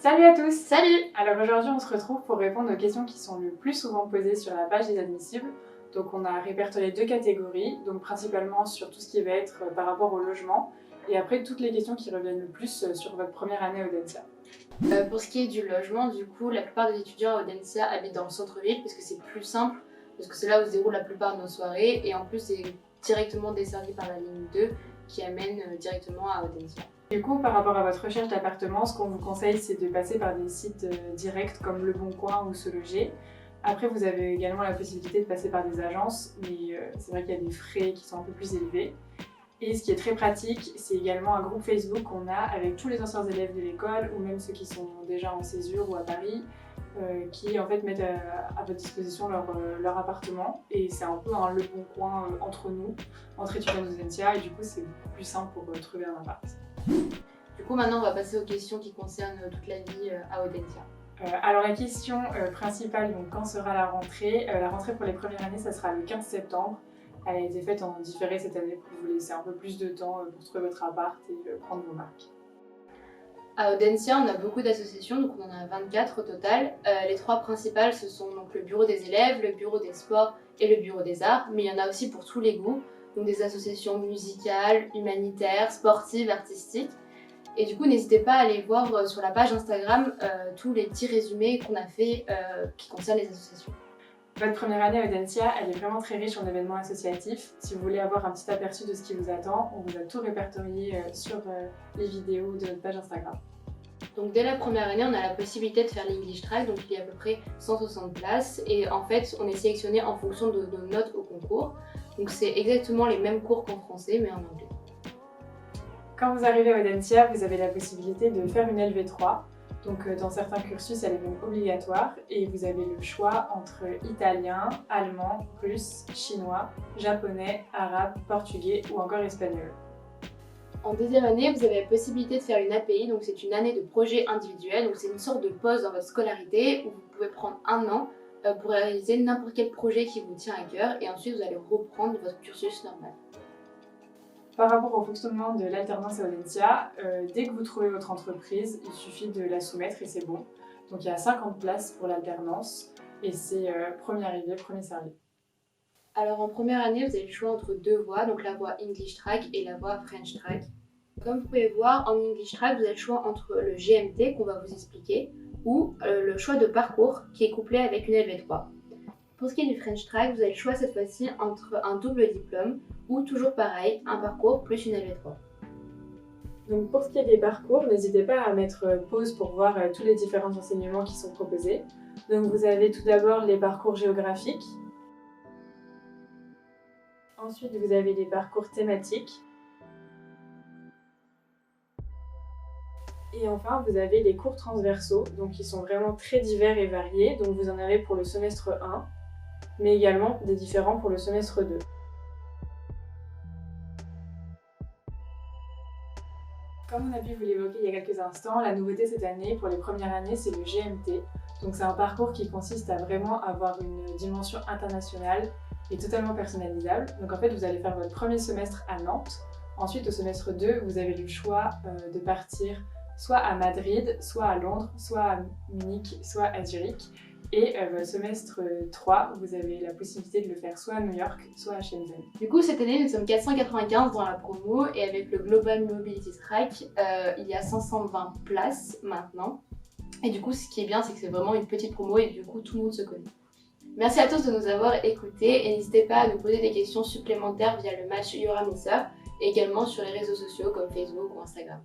Salut à tous! Salut! Alors aujourd'hui on se retrouve pour répondre aux questions qui sont le plus souvent posées sur la page des admissibles. Donc on a répertorié deux catégories, donc principalement sur tout ce qui va être par rapport au logement et après toutes les questions qui reviennent le plus sur votre première année à Audencia. Pour ce qui est du logement, du coup, la plupart des étudiants à Audencia habitent dans le centre-ville parce que c'est plus simple, parce que c'est là où se déroule la plupart de nos soirées et en plus c'est directement desservi par la ligne 2 qui amène directement à Audencia. Du coup, par rapport à votre recherche d'appartement, ce qu'on vous conseille, c'est de passer par des sites directs comme Le Bon Coin ou Se Loger. Après, vous avez également la possibilité de passer par des agences, mais c'est vrai qu'il y a des frais qui sont un peu plus élevés. Et ce qui est très pratique, c'est également un groupe Facebook qu'on a avec tous les anciens élèves de l'école ou même ceux qui sont déjà en césure ou à Paris, qui en fait mettent à votre disposition leur appartement. Et c'est un peu un Le Bon Coin entre nous, entre étudiants d'Audencia, et du coup c'est beaucoup plus simple pour trouver un appart. Du coup, maintenant on va passer aux questions qui concernent toute la vie à Audencia. Alors la question principale, donc quand sera la rentrée? La rentrée pour les premières années, ça sera le 15 septembre. Elle a été faite en différé cette année pour vous laisser un peu plus de temps pour trouver votre appart et prendre vos marques. À Audencia, on a beaucoup d'associations, donc on en a 24 au total. Les trois principales, ce sont donc le bureau des élèves, le bureau des sports et le bureau des arts, mais il y en a aussi pour tous les goûts, donc des associations musicales, humanitaires, sportives, artistiques. Et du coup, n'hésitez pas à aller voir sur la page Instagram tous les petits résumés qu'on a fait qui concernent les associations. Votre première année à Audencia, elle est vraiment très riche en événements associatifs. Si vous voulez avoir un petit aperçu de ce qui vous attend, on vous a tout répertorié sur les vidéos de notre page Instagram. Donc dès la première année, on a la possibilité de faire l'English Track, donc il y a à peu près 160 places. Et en fait, on est sélectionné en fonction de nos notes au concours. Donc c'est exactement les mêmes cours qu'en français, mais en anglais. Quand vous arrivez à Audencia, vous avez la possibilité de faire une LV3. Donc dans certains cursus, elle est même obligatoire et vous avez le choix entre italien, allemand, russe, chinois, japonais, arabe, portugais ou encore espagnol. En deuxième année, vous avez la possibilité de faire une API, donc c'est une année de projet individuel, donc c'est une sorte de pause dans votre scolarité où vous pouvez prendre un an pour réaliser n'importe quel projet qui vous tient à cœur et ensuite vous allez reprendre votre cursus normal. Par rapport au fonctionnement de l'alternance à Audencia, dès que vous trouvez votre entreprise, il suffit de la soumettre et c'est bon. Donc il y a 50 places pour l'alternance et c'est premier arrivé, premier servi. Alors en première année, vous avez le choix entre deux voies, donc la voie English Track et la voie French Track. Comme vous pouvez voir, en English Track, vous avez le choix entre le GMT qu'on va vous expliquer ou le choix de parcours qui est couplé avec une LV3. Pour ce qui est du French Track, vous avez le choix cette fois-ci entre un double diplôme ou toujours pareil, un parcours plus une LV3. Donc pour ce qui est des parcours, n'hésitez pas à mettre pause pour voir tous les différents enseignements qui sont proposés. Donc vous avez tout d'abord les parcours géographiques. Ensuite vous avez les parcours thématiques. Et enfin vous avez les cours transversaux, donc qui sont vraiment très divers et variés. Donc vous en avez pour le semestre 1, mais également des différents pour le semestre 2. Comme on a pu vous l'évoquer il y a quelques instants, la nouveauté cette année pour les premières années, c'est le GMT. Donc c'est un parcours qui consiste à vraiment avoir une dimension internationale et totalement personnalisable. Donc en fait, vous allez faire votre premier semestre à Nantes. Ensuite, au semestre 2, vous avez le choix de partir soit à Madrid, soit à Londres, soit à Munich, soit à Zurich. Et le semestre 3, vous avez la possibilité de le faire soit à New York, soit à Shenzhen. Du coup, cette année, nous sommes 495 dans la promo et avec le Global Mobility Track, il y a 520 places maintenant. Et du coup, ce qui est bien, c'est que c'est vraiment une petite promo et du coup, tout le monde se connaît. Merci à tous de nous avoir écoutés et n'hésitez pas à nous poser des questions supplémentaires via le match Yora Messer et également sur les réseaux sociaux comme Facebook ou Instagram.